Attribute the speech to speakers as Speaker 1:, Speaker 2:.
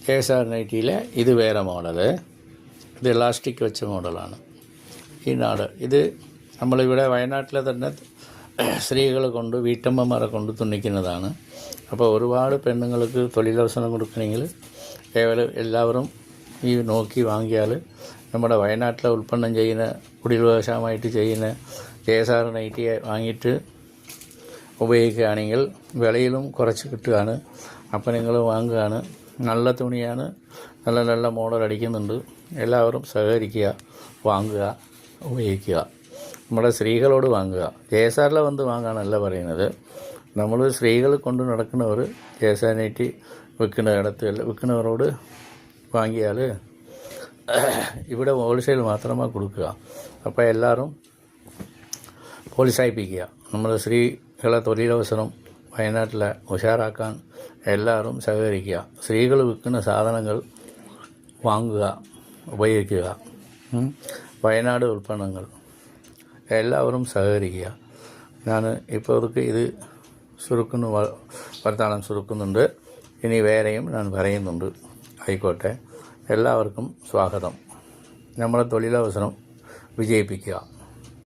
Speaker 1: KSR നൈറ്റിയിലെ ഇത് വേറെ model. ഇത് ഇലാസ്റ്റിക് വെച്ച മോഡലാണ് ഈ നാട്. ഇത് നമ്മളിവിടെ വയനാട്ടിലെ തന്നെ സ്ത്രീകൾ കൊണ്ട് വീട്ടമ്മമാരെ കൊണ്ട് തുന്നിക്കുന്നതാണ്. അപ്പോൾ ഒരുപാട് പെണ്ണുങ്ങൾക്ക് തൊഴിലവസരം കൊടുക്കണമെങ്കിൽ കേവലം എല്ലാവരും ഈ നോക്കി വാങ്ങിയാൽ നമ്മുടെ വയനാട്ടിലെ ഉൽപ്പന്നം ചെയ്യുന്ന കുടിൽവ്യവസായമായിട്ട് ചെയ്യുന്ന KSR നൈറ്റി വാങ്ങിയിട്ട് ഉപയോഗിക്കുകയാണെങ്കിൽ വിലയിലും കുറച്ച് കിട്ടുകയാണ്. അപ്പോൾ നിങ്ങൾ വാങ്ങുകയാണ്. നല്ല തുണിയാണ്, നല്ല നല്ല മോഡൽ അടിക്കുന്നുണ്ട്. എല്ലാവരും സഹകരിക്കുക, വാങ്ങുക, ഉപയോഗിക്കുക. നമ്മുടെ സ്ത്രീകളോട് വാങ്ങുക. KSRൽ വന്ന് വാങ്ങാനല്ല പറയുന്നത്. നമ്മൾ സ്ത്രീകൾ കൊണ്ട് നടക്കുന്നവർ KSR നൈറ്റി വിൽക്കുന്നവരോട് വാങ്ങിയാൽ ഇവിടെ ഹോൾസെയിൽ മാത്രമാണ് കൊടുക്കുക. അപ്പോൾ എല്ലാവരും പ്രോത്സാഹിപ്പിക്കുക. നമ്മുടെ സ്ത്രീകളെ തൊഴിലവസരം വയനാട്ടിലെ ഉഷാറാക്കാൻ എല്ലാവരും സഹകരിക്കുക. സ്ത്രീകൾ വിൽക്കുന്ന സാധനങ്ങൾ വാങ്ങുക, ഉപയോഗിക്കുക. വയനാട് ഉൽപ്പന്നങ്ങൾ എല്ലാവരും സഹകരിക്കുക. ഞാൻ ഇപ്പോൾ ഇത് വർത്തമാനം സുരുക്കുന്നുണ്ട്. ഇനി വേറെയും ഞാൻ പറയുന്നുണ്ട്. ആയിക്കോട്ടെ. എല്ലാവർക്കും സ്വാഗതം. നമ്മുടെ തൊഴിലവസരം വിജയിപ്പിക്കുക.